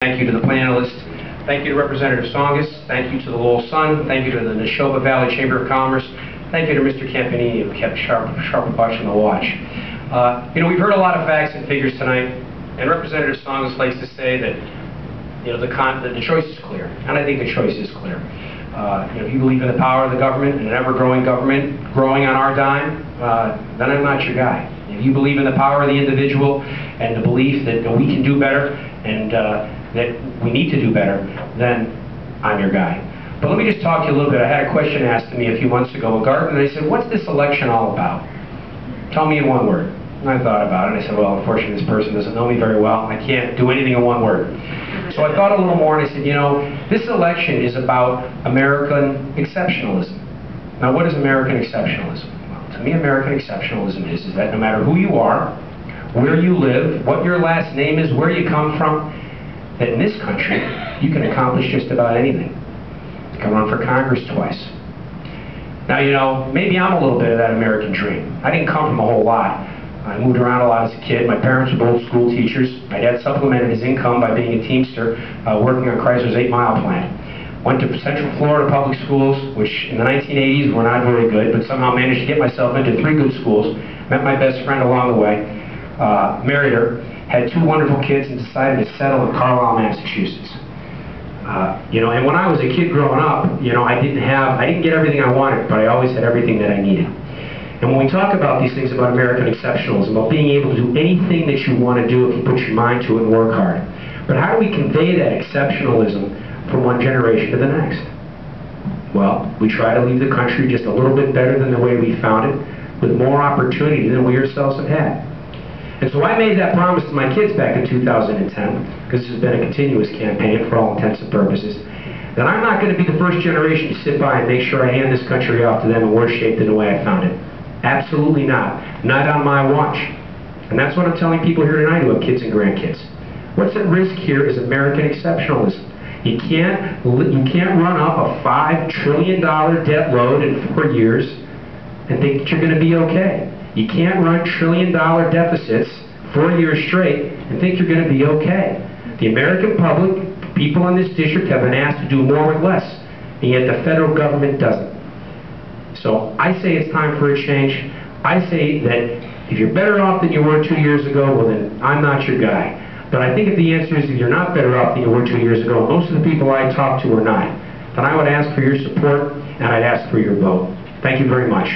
Thank you to the panelists. Thank you to Representative Tsongas. Thank you to the Lowell Sun. Thank you to the Neshoba Valley Chamber of Commerce. Thank you to Mr. Campanini, who kept sharp watch on the watch. We've heard a lot of facts and figures tonight, and Representative Tsongas likes to say that the choice is clear, and I think the choice is clear. If you believe in the power of the government and an ever-growing government growing on our dime, then I'm not your guy. If you believe in the power of the individual and the belief that we can do better and that we need to do better, then I'm your guy. But let me just talk to you a little bit. I had a question asked to me a few months ago at Garden, and they said, what's this election all about? Tell me in one word. And I thought about it, and I said, well, unfortunately, this person doesn't know me very well. I can't do anything in one word. So I thought a little more, and I said, this election is about American exceptionalism. Now, what is American exceptionalism? Well, to me, American exceptionalism is that no matter who you are, where you live, what your last name is, where you come from, that in this country, you can accomplish just about anything. You can run for Congress twice. Now, maybe I'm a little bit of that American dream. I didn't come from a whole lot. I moved around a lot as a kid. My parents were both school teachers. My dad supplemented his income by being a teamster, working on Chrysler's 8-mile plant. Went to Central Florida public schools, which in the 1980s were not very good, but somehow managed to get myself into 3 good schools. Met my best friend along the way, married her, had 2 wonderful kids, and decided to settle in Carlisle, Massachusetts. And when I was a kid growing up, I didn't get everything I wanted, but I always had everything that I needed. And when we talk about these things about American exceptionalism, about being able to do anything that you want to do if you put your mind to it and work hard, but how do we convey that exceptionalism from one generation to the next? Well, we try to leave the country just a little bit better than the way we found it, with more opportunity than we ourselves have had. And so I made that promise to my kids back in 2010, because this has been a continuous campaign for all intents and purposes, that I'm not going to be the first generation to sit by and make sure I hand this country off to them in worse shape than the way I found it. Absolutely not. Not on my watch. And that's what I'm telling people here tonight who have kids and grandkids. What's at risk here is American exceptionalism. You can't run up a $5 trillion debt load in 4 years and think that you're going to be okay. You can't run trillion-dollar deficits 4 years straight and think you're going to be okay. The American public, people in this district, have been asked to do more with less, and yet the federal government doesn't. So I say it's time for a change. I say that if you're better off than you were 2 years ago, well then, I'm not your guy. But I think if the answer is if you're not better off than you were 2 years ago, most of the people I talk to are not, then I would ask for your support and I'd ask for your vote. Thank you very much.